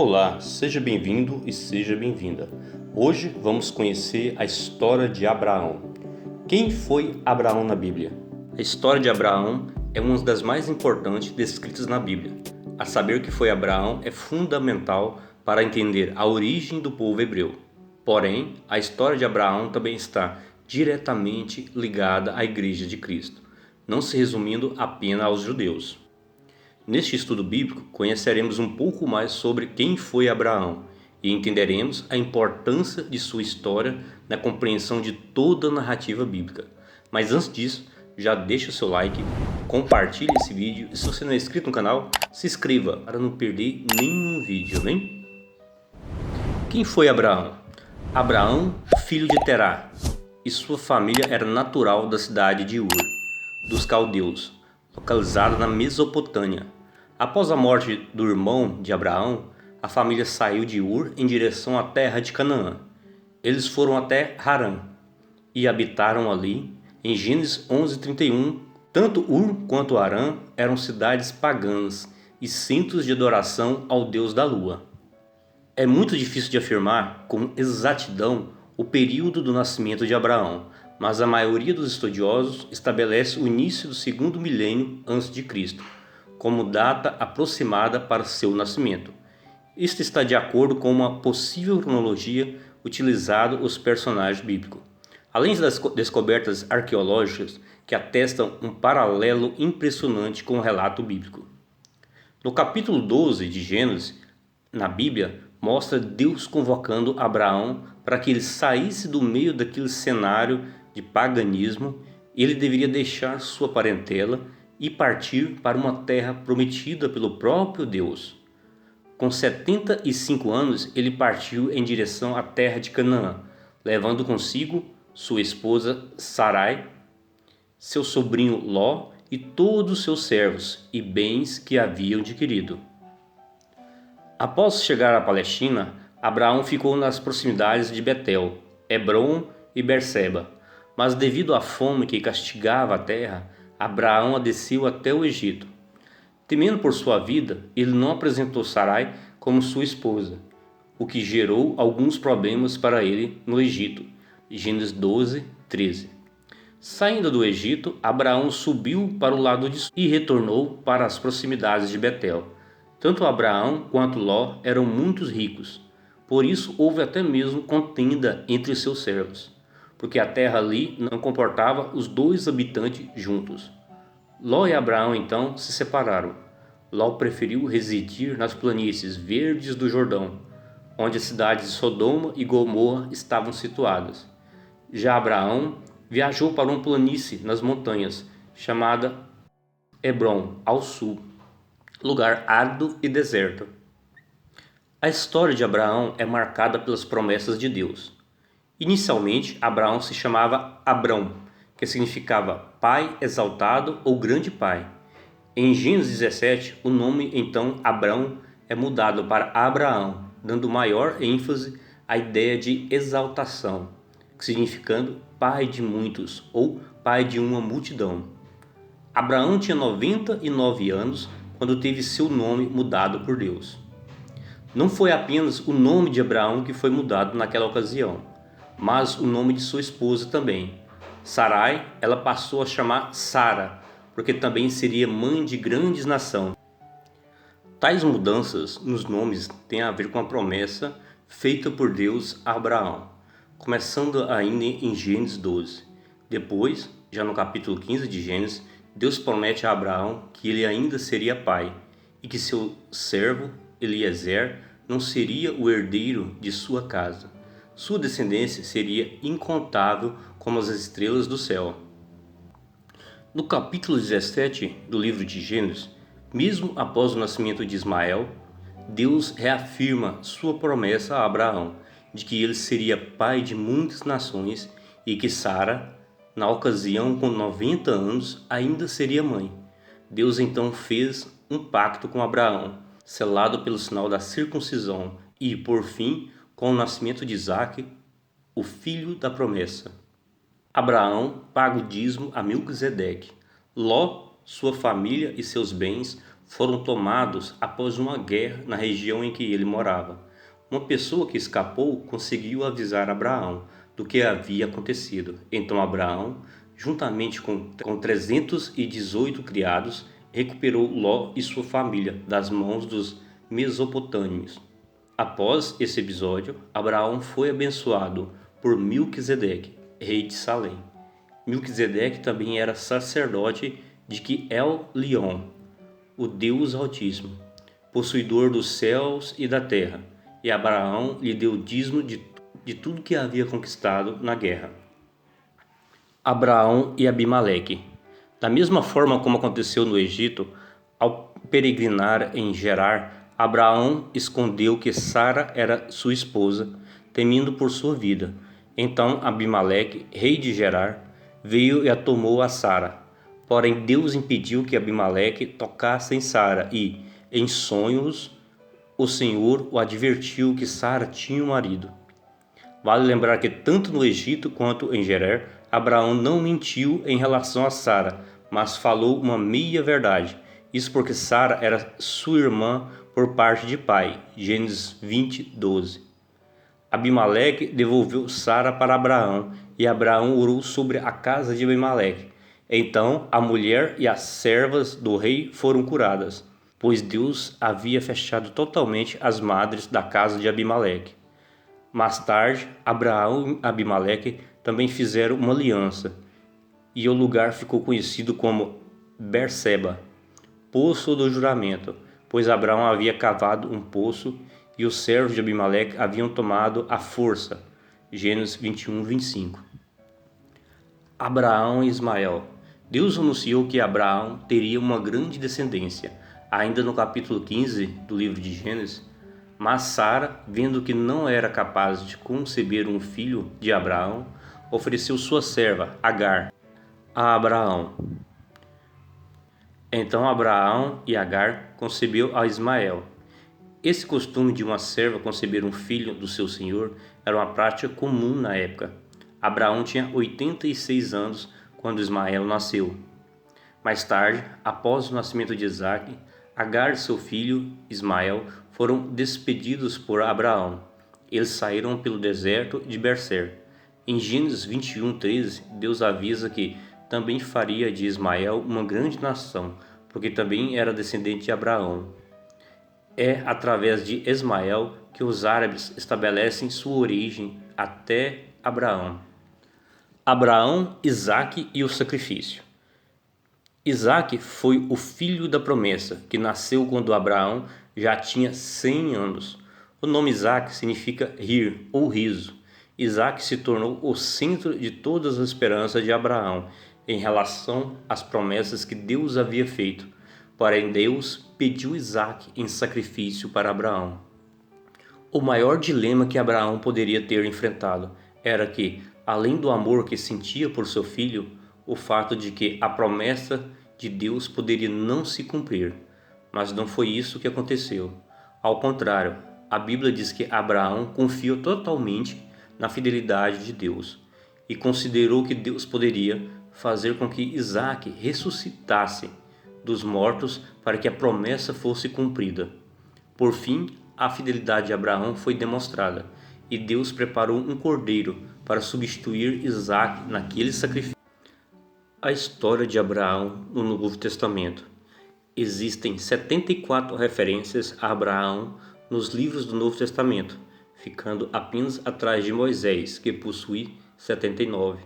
Olá, seja bem-vindo e seja bem-vinda. Hoje vamos conhecer a história de Abraão. Quem foi Abraão na Bíblia? A história de Abraão é uma das mais importantes descritas na Bíblia. A saber que foi Abraão é fundamental para entender a origem do povo hebreu. Porém, a história de Abraão também está diretamente ligada à Igreja de Cristo, não se resumindo apenas aos judeus. Neste estudo bíblico, conheceremos um pouco mais sobre quem foi Abraão e entenderemos a importância de sua história na compreensão de toda a narrativa bíblica. Mas antes disso, já deixa o seu like, compartilhe esse vídeo e se você não é inscrito no canal, se inscreva para não perder nenhum vídeo, hein? Quem foi Abraão? Abraão, filho de Terá, e sua família era natural da cidade de Ur, dos caldeus, localizada na Mesopotâmia. Após a morte do irmão de Abraão, a família saiu de Ur em direção à terra de Canaã. Eles foram até Harã e habitaram ali. Em Gênesis 11:31, tanto Ur quanto Harã eram cidades pagãs e centros de adoração ao deus da lua. É muito difícil de afirmar com exatidão o período do nascimento de Abraão, mas a maioria dos estudiosos estabelece o início do segundo milênio a.C. como data aproximada para seu nascimento. Isto está de acordo com uma possível cronologia utilizada os personagens bíblicos. Além das descobertas arqueológicas que atestam um paralelo impressionante com o relato bíblico. No capítulo 12 de Gênesis, na Bíblia, mostra Deus convocando Abraão para que ele saísse do meio daquele cenário de paganismo. Ele deveria deixar sua parentela e partir para uma terra prometida pelo próprio Deus. Com 75 anos, ele partiu em direção à terra de Canaã, levando consigo sua esposa Sarai, seu sobrinho Ló e todos os seus servos e bens que haviam adquirido. Após chegar à Palestina, Abraão ficou nas proximidades de Betel, Hebrom e Berseba, mas devido à fome que castigava a terra, Abraão desceu até o Egito. Temendo por sua vida, ele não apresentou Sarai como sua esposa, o que gerou alguns problemas para ele no Egito. Gênesis 12:13. Saindo do Egito, Abraão subiu para o lado de sul e retornou para as proximidades de Betel. Tanto Abraão quanto Ló eram muito ricos, por isso houve até mesmo contenda entre seus servos, porque a terra ali não comportava os dois habitantes juntos. Ló e Abraão então se separaram. Ló preferiu residir nas planícies verdes do Jordão, onde as cidades de Sodoma e Gomorra estavam situadas. Já Abraão viajou para uma planície nas montanhas, chamada Hebrom, ao sul, lugar árido e deserto. A história de Abraão é marcada pelas promessas de Deus. Inicialmente, Abraão se chamava Abrão, que significava pai exaltado ou grande pai. Em Gênesis 17, o nome então Abrão é mudado para Abraão, dando maior ênfase à ideia de exaltação, significando pai de muitos ou pai de uma multidão. Abraão tinha 99 anos quando teve seu nome mudado por Deus. Não foi apenas o nome de Abraão que foi mudado naquela ocasião, mas o nome de sua esposa também. Sarai, ela passou a chamar Sara, porque também seria mãe de grandes nações. Tais mudanças nos nomes têm a ver com a promessa feita por Deus a Abraão, começando ainda em Gênesis 12. Depois, já no capítulo 15 de Gênesis, Deus promete a Abraão que ele ainda seria pai e que seu servo Eliezer não seria o herdeiro de sua casa. Sua descendência seria incontável como as estrelas do céu. No capítulo 17 do livro de Gênesis, mesmo após o nascimento de Ismael, Deus reafirma sua promessa a Abraão de que ele seria pai de muitas nações e que Sara, na ocasião com 90 anos, ainda seria mãe. Deus então fez um pacto com Abraão, selado pelo sinal da circuncisão e, por fim, com o nascimento de Isaque, o filho da promessa. Abraão paga o dízimo a Melquisedeque. Ló, sua família e seus bens foram tomados após uma guerra na região em que ele morava. Uma pessoa que escapou conseguiu avisar Abraão do que havia acontecido. Então Abraão, juntamente com 318 criados, recuperou Ló e sua família das mãos dos mesopotâmios. Após esse episódio, Abraão foi abençoado por Melquisedeque, rei de Salém. Melquisedeque também era sacerdote de El-Lion, o Deus Altíssimo, possuidor dos céus e da terra, e Abraão lhe deu dízimo de tudo que havia conquistado na guerra. Abraão e Abimeleque. Da mesma forma como aconteceu no Egito, ao peregrinar em Gerar, Abraão escondeu que Sara era sua esposa, temendo por sua vida. Então Abimeleque, rei de Gerar, veio e a tomou a Sara. Porém Deus impediu que Abimeleque tocasse em Sara e, em sonhos, o Senhor o advertiu que Sara tinha um marido. Vale lembrar que tanto no Egito quanto em Gerar, Abraão não mentiu em relação a Sara, mas falou uma meia-verdade. Isso porque Sara era sua irmã por parte de pai. Gênesis 20, 12. Abimeleque devolveu Sara para Abraão, e Abraão orou sobre a casa de Abimeleque. Então a mulher e as servas do rei foram curadas, pois Deus havia fechado totalmente as madres da casa de Abimeleque. Mais tarde, Abraão e Abimeleque também fizeram uma aliança, e o lugar ficou conhecido como Berseba, poço do juramento, pois Abraão havia cavado um poço e os servos de Abimeleque haviam tomado à força. Gênesis 21, 25. Abraão e Ismael. Deus anunciou que Abraão teria uma grande descendência, ainda no capítulo 15 do livro de Gênesis. Mas Sara, vendo que não era capaz de conceber um filho de Abraão, ofereceu sua serva, Agar, a Abraão. Então Abraão e Agar concebeu a Ismael. Esse costume de uma serva conceber um filho do seu senhor era uma prática comum na época. Abraão tinha 86 anos quando Ismael nasceu. Mais tarde, após o nascimento de Isaque, Agar e seu filho Ismael foram despedidos por Abraão. Eles saíram pelo deserto de Berser. Em Gênesis 21:13, Deus avisa que também faria de Ismael uma grande nação, porque também era descendente de Abraão. É através de Ismael que os árabes estabelecem sua origem até Abraão. Abraão, Isaque e o sacrifício. Isaque foi o filho da promessa, que nasceu quando Abraão já tinha 100 anos. O nome Isaque significa rir ou riso. Isaque se tornou o centro de todas as esperanças de Abraão em relação às promessas que Deus havia feito. Porém, Deus pediu Isaque em sacrifício para Abraão. O maior dilema que Abraão poderia ter enfrentado era que, além do amor que sentia por seu filho, o fato de que a promessa de Deus poderia não se cumprir. Mas não foi isso que aconteceu. Ao contrário, a Bíblia diz que Abraão confiou totalmente na fidelidade de Deus e considerou que Deus poderia fazer com que Isaque ressuscitasse dos mortos para que a promessa fosse cumprida. Por fim, a fidelidade de Abraão foi demonstrada e Deus preparou um cordeiro para substituir Isaque naquele sacrifício. A história de Abraão no Novo Testamento. Existem 74 referências a Abraão nos livros do Novo Testamento, ficando apenas atrás de Moisés, que possui 79.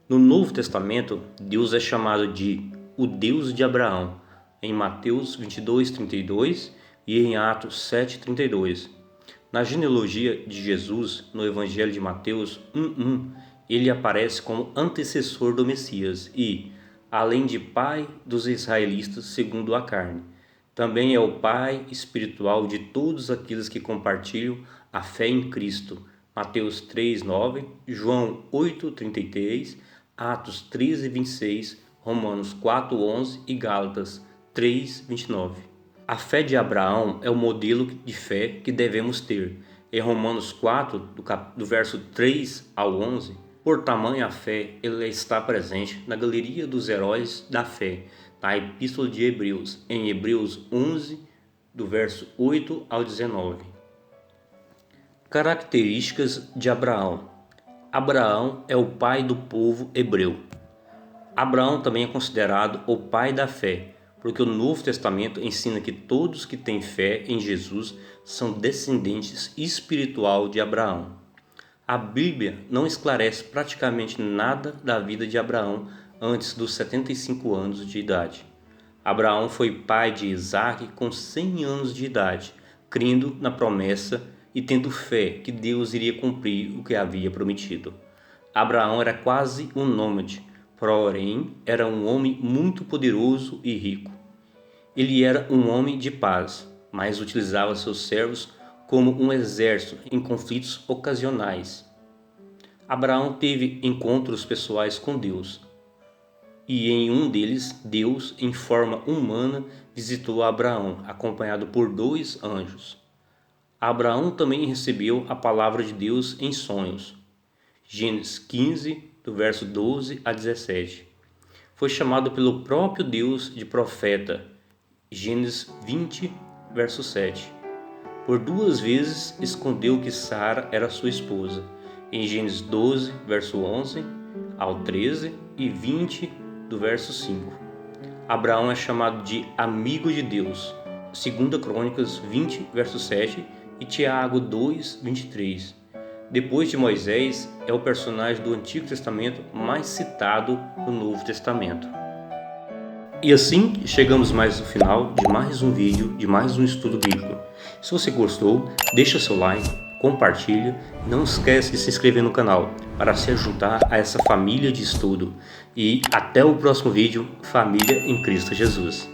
No Novo Testamento, Deus é chamado de o Deus de Abraão, em Mateus 22:32 e em Atos 7:32. Na genealogia de Jesus, no Evangelho de Mateus 1:1, ele aparece como antecessor do Messias e, além de pai dos israelitas segundo a carne, também é o pai espiritual de todos aqueles que compartilham a fé em Cristo. Mateus 3:9, João 8:33, Atos 13:26, Romanos 4:11 e Gálatas 3:29. A fé de Abraão é o modelo de fé que devemos ter. Em Romanos 4, do verso 3 ao 11, por tamanha fé, ele está presente na galeria dos heróis da fé, na Epístola de Hebreus, em Hebreus 11, do verso 8 ao 19. Características de Abraão. Abraão é o pai do povo hebreu. Abraão também é considerado o pai da fé, porque o Novo Testamento ensina que todos que têm fé em Jesus são descendentes espiritual de Abraão. A Bíblia não esclarece praticamente nada da vida de Abraão antes dos 75 anos de idade. Abraão foi pai de Isaque com 100 anos de idade, crendo na promessa e tendo fé que Deus iria cumprir o que havia prometido. Abraão era quase um nômade, porém era um homem muito poderoso e rico. Ele era um homem de paz, mas utilizava seus servos como um exército em conflitos ocasionais. Abraão teve encontros pessoais com Deus, e em um deles, Deus, em forma humana, visitou Abraão, acompanhado por 2 anjos. Abraão também recebeu a palavra de Deus em sonhos. Gênesis 15, do verso 12 a 17. Foi chamado pelo próprio Deus de profeta. Gênesis 20, verso 7. Por 2 vezes escondeu que Sara era sua esposa. Em Gênesis 12, verso 11 ao 13 e 20, do verso 5. Abraão é chamado de amigo de Deus. 2 Crônicas 20, verso 7 e Tiago 2, 23. Depois de Moisés, é o personagem do Antigo Testamento mais citado no Novo Testamento. E assim chegamos mais ao final de mais um vídeo, de mais um estudo bíblico. Se você gostou, deixa seu like, compartilha e não esquece de se inscrever no canal para se juntar a essa família de estudo. E até o próximo vídeo, Família em Cristo Jesus.